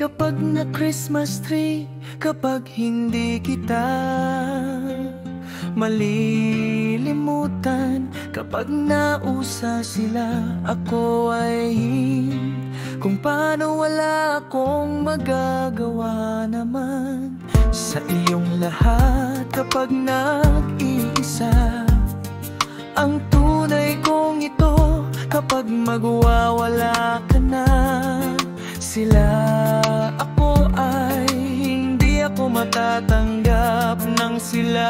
kapag na Christmas tree, kapag hindi kita malilimutan, kapag nausa sila, ako ay kung paano wala akong magagawa naman sa iyong lahat. Kapag nag-iisa ang tunay kong ito, kapag magwawala ka na sila, ako ay hindi ako matatanggap ng sila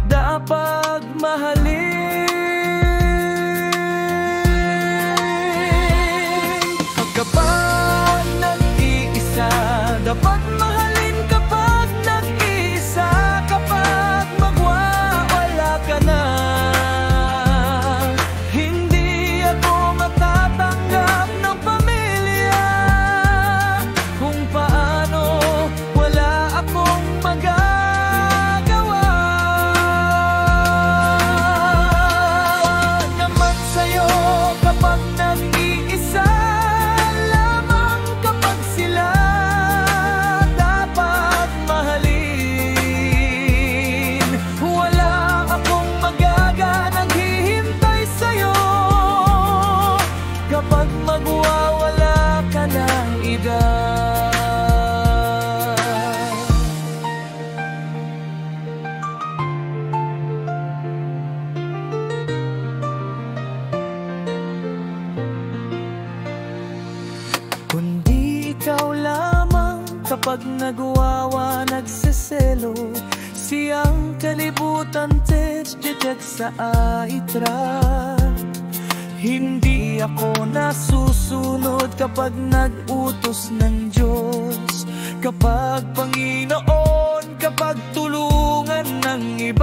dapat mahalin. Kapag nag-iisa, dapat mahalin. Kapag nag-iisa, kapag magwawala ka na, hindi ako matatanggap ng pamilya kung paano wala akong magagawa. Naman sa'yo kapag nag-iisa, kapag magwawala ka ng iba. Kundi ikaw lamang kapag nagwawa, nagseselo, siyang kalibutan tedjejek sa aitra. Hindi ako nasusunod kapag nag-utos ng Diyos, kapag Panginoon, kapag tulungan ng iba.